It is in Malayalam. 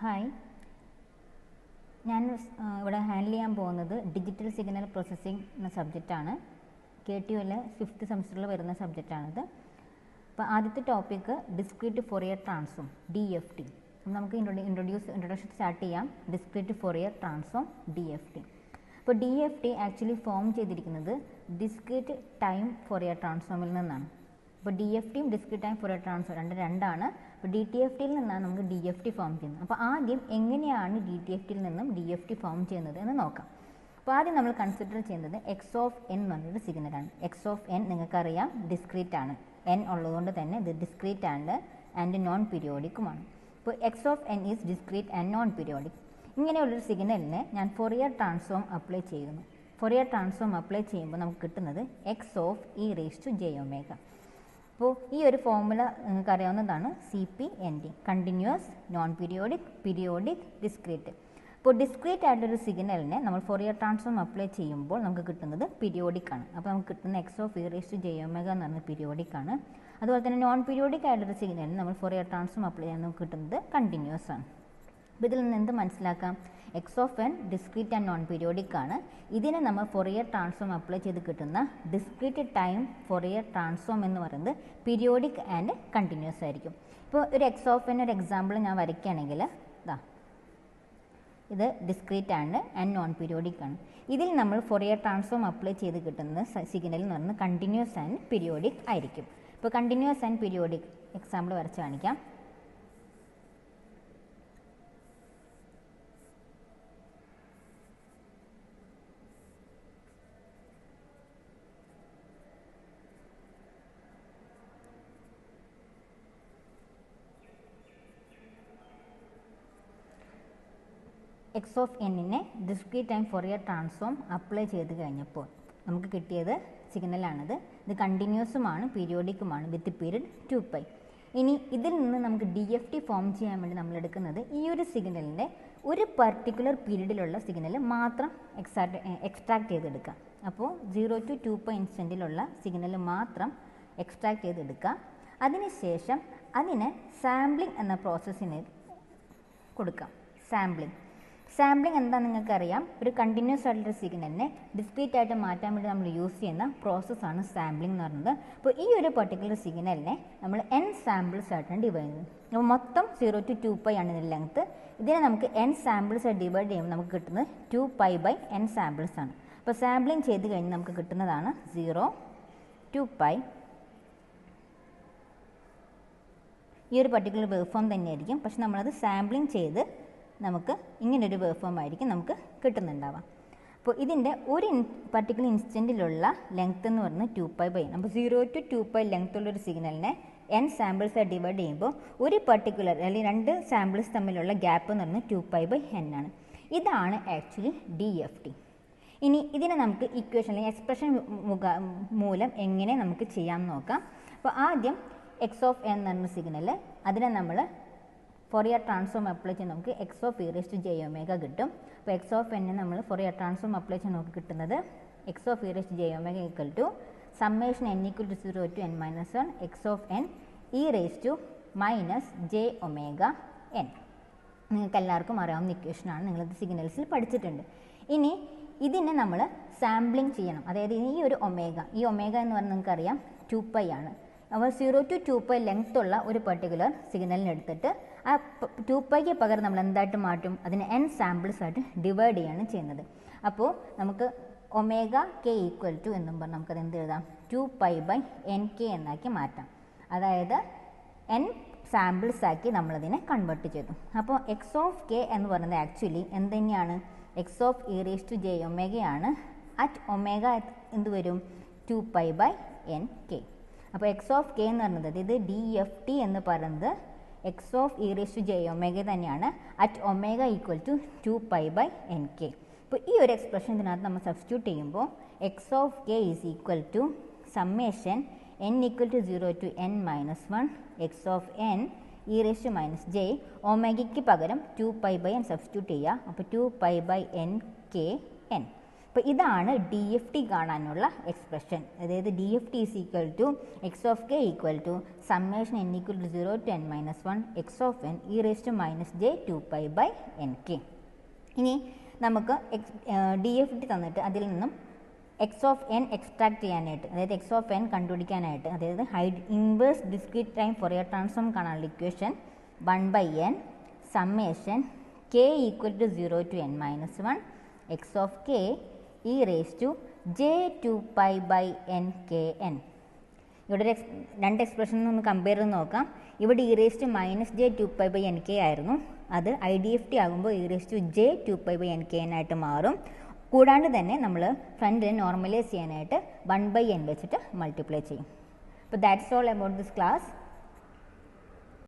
ഹായ്, ഞാൻ ഇവിടെ ഹാൻഡിൽ ചെയ്യാൻ പോകുന്നത് ഡിജിറ്റൽ സിഗ്നൽ പ്രോസസ്സിംഗ് എന്ന സബ്ജക്റ്റാണ്. KTUവിലെ 5th സെമസ്റ്ററിൽ വരുന്ന സബ്ജക്റ്റാണിത്. അപ്പോൾ ആദ്യത്തെ topic discrete Fourier transform DFT. നമുക്ക് ഇൻട്രൊഡക്ഷൻ സ്റ്റാർട്ട് ചെയ്യാം. Discrete Fourier transform DFT. അപ്പോൾ DFT ആക്ച്വലി ഫോം ചെയ്തിരിക്കുന്നത് ഡിസ്ക്രീറ്റ് ടൈം ഫോറിയർ ട്രാൻസ്ഫോമിൽ നിന്നാണ്. അപ്പോൾ DFTയും ഡിസ്ക്രീറ്റ് ടൈം ഫോറിയർ ട്രാൻസ്ഫോം രണ്ടാണ്. അപ്പോൾ DTFTയിൽ നിന്നാണ് നമുക്ക് DFT ഫോം ചെയ്യുന്നത്. അപ്പോൾ ആദ്യം എങ്ങനെയാണ് DTFTയിൽ നിന്നും DFT ഫോം ചെയ്യുന്നത് എന്ന് നോക്കാം. അപ്പോൾ ആദ്യം നമ്മൾ കൺസിഡർ ചെയ്യുന്നത് X ഓഫ് N എന്ന് പറഞ്ഞൊരു സിഗ്നലാണ്. X ഓഫ് N നിങ്ങൾക്കറിയാം ഡിസ്ക്രീറ്റ് ആണ്. N ഉള്ളതുകൊണ്ട് തന്നെ ഇത് ഡിസ്ക്രീറ്റ് ആൻഡ് നോൺ പീരിയോഡിക്കുമാണ്. അപ്പോൾ X of N is discrete and non periodic. ഇങ്ങനെയുള്ളൊരു സിഗ്നലിന് ഞാൻ ഫോറിയർ ട്രാൻസ്ഫോം അപ്ലൈ ചെയ്യുന്നു. ഫോറിയർ ട്രാൻസ്ഫോം അപ്ലൈ ചെയ്യുമ്പോൾ നമുക്ക് കിട്ടുന്നത് X ഓഫ് e⁻j⍵. അപ്പോൾ ഈ ഒരു ഫോർമുല നിങ്ങൾക്ക് അറിയാവുന്നതാണ് CPND, continuous, non periodic, periodic, discrete. അപ്പോൾ ഡിസ്ക്രീറ്റ് ആയിട്ടൊരു സിഗ്നലിനെ നമ്മൾ ഫോറിയർ ട്രാൻസ്ഫോം അപ്ലൈ ചെയ്യുമ്പോൾ നമുക്ക് കിട്ടുന്നത് പീരിയോഡിക് ആണ്. അപ്പോൾ നമുക്ക് കിട്ടുന്ന X ഓഫ് e⁻j⍵ എന്ന് പറയുന്നത് പീരിയോഡിക് ആണ്. അതുപോലെ തന്നെ നോൺ പീരിയോഡിക് ആയിട്ടൊരു സിഗ്നലിന് നമ്മൾ ഫോറിയർ ട്രാൻസ്ഫോം അപ്ലൈ ചെയ്യാൻ നമുക്ക് കിട്ടുന്നത് കണ്ടിന്യൂസ് ആണ്. അപ്പോൾ ഇതിൽ നിന്ന് എന്ത് മനസ്സിലാക്കാം? X of N discrete and non periodic ആണ്. ഇതിനെ നമ്മൾ ഫോറിയർ ട്രാൻസ്ഫോം അപ്ലൈ ചെയ്ത് കിട്ടുന്ന ഡിസ്ക്രീറ്റ് ടൈം ഫോറിയർ ട്രാൻസ്ഫോം എന്ന് പറയുന്നത് പീരിയോഡിക് ആൻഡ് കണ്ടിന്യൂസ് ആയിരിക്കും. ഇപ്പോൾ ഒരു X ഓഫ് N ഒരു എക്സാമ്പിൾ ഞാൻ വരയ്ക്കുകയാണെങ്കിൽ ഇത് ഡിസ്ക്രീറ്റ് ആൻഡ് നോൺ പീരിയോഡിക് ആണ്. ഇതിൽ നമ്മൾ ഫോറിയർ ട്രാൻസ്ഫോം അപ്ലൈ ചെയ്ത് കിട്ടുന്ന സിഗ്നൽ എന്ന് പറയുന്നത് കണ്ടിന്യൂസ് ആൻഡ് പീരിയോഡിക് ആയിരിക്കും. ഇപ്പോൾ കണ്ടിന്യൂസ് ആൻഡ് പീരിയോഡിക് എക്സാമ്പിൾ വരച്ച് കാണിക്കാം. X ഓഫ് Nനെ discrete time Fourier transform apply ചെയ്ത് കഴിഞ്ഞപ്പോൾ നമുക്ക് കിട്ടിയത് സിഗ്നലാണിത്. ഇത് കണ്ടിന്യൂസുമാണ്, പീരിയോഡിക്കുമാണ്, വിത്ത് പീരീഡ് 2π. ഇനി ഇതിൽ നിന്ന് നമുക്ക് DFT ഫോം ചെയ്യാൻ വേണ്ടി നമ്മൾ എടുക്കുന്നത് ഈ ഒരു സിഗ്നലിൻ്റെ ഒരു പർട്ടിക്കുലർ പീരീഡിലുള്ള സിഗ്നൽ മാത്രം എക്സ്ട്രാക്ട് ചെയ്തെടുക്കുക. അപ്പോൾ 0 to 2π ഇൻസ്റ്റൻറ്റിലുള്ള സിഗ്നൽ മാത്രം എക്സ്ട്രാക്ട് ചെയ്തെടുക്കുക. അതിനുശേഷം അതിനെ സാമ്പിളിംഗ് എന്ന പ്രോസസ്സിന് കൊടുക്കാം. സാമ്പിളിംഗ് എന്താണെന്ന് നിങ്ങൾക്കറിയാം. ഒരു കണ്ടിന്യൂസ് ആയിട്ടുള്ള സിഗ്നലിനെ ഡിസ്ക്രീറ്റ് ആയിട്ട് മാറ്റാൻ വേണ്ടി നമ്മൾ യൂസ് ചെയ്യുന്ന പ്രോസസ്സാണ് സാമ്പിളിംഗ് എന്ന് പറയുന്നത്. അപ്പോൾ ഈ ഒരു പർട്ടിക്കുലർ സിഗ്നലിനെ നമ്മൾ N സാമ്പിൾസ് ആയിട്ടാണ് ഡിവൈഡ് ചെയ്യുന്നത്. അപ്പോൾ മൊത്തം 0 to 2π ആണ് ഇതിൻ്റെ ലെങ്ത്ത്. ഇതിനെ നമുക്ക് N സാമ്പിൾസ് ആയിട്ട് ഡിവൈഡ് ചെയ്യുമ്പോൾ നമുക്ക് കിട്ടുന്നത് 2π/N സാമ്പിൾസ് ആണ്. അപ്പോൾ സാമ്പിളിംഗ് ചെയ്ത് കഴിഞ്ഞ് നമുക്ക് കിട്ടുന്നതാണ് 0, 2π. ഈ ഒരു പർട്ടിക്കുലർ വേവ് ഫോം തന്നെയായിരിക്കും, പക്ഷെ നമ്മളത് സാമ്പിളിംഗ് ചെയ്ത് നമുക്ക് ഇങ്ങനൊരു വേവ് ഫോം ആയിരിക്കും നമുക്ക് കിട്ടുന്നുണ്ടാവാം. അപ്പോൾ ഇതിൻ്റെ ഒരു പർട്ടിക്കുലർ ഇൻസ്റ്റൻറ്റിലുള്ള ലെങ്ത്ത് എന്ന് പറയുന്നത് 2π/N. അപ്പോൾ 0 to 2π ലെങ്ത്തുള്ളൊരു സിഗ്നലിനെ N സാമ്പിൾസായി ഡിവൈഡ് ചെയ്യുമ്പോൾ ഒരു പർട്ടിക്കുലർ അല്ലെങ്കിൽ രണ്ട് സാമ്പിൾസ് തമ്മിലുള്ള ഗ്യാപ്പ് എന്ന് പറയുന്നത് 2π/N ആണ്. ഇതാണ് ആക്ച്വലി DFT. ഇനി ഇതിനെ നമുക്ക് ഇക്വേഷൻ അല്ലെങ്കിൽ എക്സ്പ്രഷൻ മൂലം എങ്ങനെ നമുക്ക് ചെയ്യാമെന്ന് നോക്കാം. അപ്പോൾ ആദ്യം X ഓഫ് N എന്ന് പറഞ്ഞ സിഗ്നൽ, അതിനെ നമ്മൾ ഫോറിയർ ട്രാൻസ്ഫോം അപ്ലൈ ചെയ്ത് നമുക്ക് X ഓഫ് e⁻j⍵ കിട്ടും. അപ്പോൾ X ഓഫ് N നമ്മൾ ഫോറിയർ ട്രാൻസ്ഫോം അപ്ലൈ ചെയ്ത് നമുക്ക് കിട്ടുന്നത് X of e⁻j⍵ equal to summation N = 0 to N-1 X of N e⁻j⍵N. നിങ്ങൾക്ക് എല്ലാവർക്കും അറിയാവുന്ന ഇക്വേഷനാണ്, നിങ്ങളിത് സിഗ്നൽസിൽ പഠിച്ചിട്ടുണ്ട്. ഇനി ഇതിനെ നമ്മൾ സാമ്പിളിംഗ് ചെയ്യണം. അതായത് ഈ ഒരു ഈ ഒമേഗ എന്ന് പറഞ്ഞാൽ നിങ്ങൾക്കറിയാം 2π ആണ്. അപ്പോൾ 0 to 2π ലെങ്ത് ഉള്ള ഒരു പർട്ടിക്കുലർ സിഗ്നലിന് എടുത്തിട്ട് ആ 2πക്ക് പകരം നമ്മൾ എന്തായിട്ട് മാറ്റും? അതിനെ N സാമ്പിൾസ് ആയിട്ട് ഡിവൈഡ് ചെയ്യാണ് ചെയ്യുന്നത്. അപ്പോൾ നമുക്ക് ω_k ഈക്വൽ ടു എന്നും പറഞ്ഞ് നമുക്കത് എന്ത് എഴുതാം? 2π/Nk എന്നാക്കി മാറ്റാം. അതായത് N സാമ്പിൾസ് ആക്കി നമ്മളതിനെ കൺവേർട്ട് ചെയ്തു. അപ്പോൾ X ഓഫ് K എന്ന് പറയുന്നത് ആക്ച്വലി എന്ത് തന്നെയാണ്? X ഓഫ് e⁻j⍵ ആണ്. അറ്റ് ഒമേഗ എന്ത് വരും? 2π/Nk. അപ്പോൾ X ഓഫ് K എന്ന് പറയുന്നത് ഇത് DFT എന്ന് പറയുന്നത് X ഓഫ് e⁻j⍵ തന്നെയാണ്. At omega equal to 2π/Nk. അപ്പോൾ ഈ ഒരു എക്സ്പ്രഷൻ ഇതിനകത്ത് നമ്മൾ സബ്സ്റ്റിറ്റ്യൂട്ട് ചെയ്യുമ്പോൾ X of K is equal to summation N = 0 to N-1 X of N e⁻j ഒമേഗയ്ക്ക് പകരം 2π/N സബ്സ്റ്റിറ്റ്യൂട്ട് ചെയ്യുക. അപ്പോൾ 2π/Nkn. അപ്പോൾ ഇതാണ് ഡി എഫ് ടി കാണാനുള്ള എക്സ്പ്രഷൻ. അതായത് D F T is equal to X of K equal to summation N equal to 0 to n - 1 X of N E raise to -j 2π/nk. ഇനി നമുക്ക് ഡി എഫ് ടി തന്നിട്ട് അതിൽ നിന്നും എക്സ് ഓഫ് എൻ എക്സ്ട്രാക്ട് ചെയ്യാനായിട്ട്, അതായത് എക്സ് ഓഫ് എൻ കണ്ടുപിടിക്കാനായിട്ട്, അതായത് inverse discrete time Fourier transform കാണാനുള്ള equation 1/n summation k equal to 0 to n - 1 X of K E raise to j 2π/nkn. ഇവിടെ രണ്ട് എക്സ്പ്രഷൻ ഒന്ന് കമ്പയർ ചെയ്ത് നോക്കാം. ഇവിടെ E raise to -j 2π/nk ആയിരുന്നു. അത് ഐ ഡി എഫ് ടി ആകുമ്പോൾ E raise to j 2π/nkn ആയിട്ട് മാറും. കൂടാണ്ട് തന്നെ നമ്മൾ ഫ്രണ്ടിനെ നോർമലൈസ് ചെയ്യാനായിട്ട് 1/n വെച്ചിട്ട് മൾട്ടിപ്ലൈ ചെയ്യും. അപ്പോൾ that's all about this class.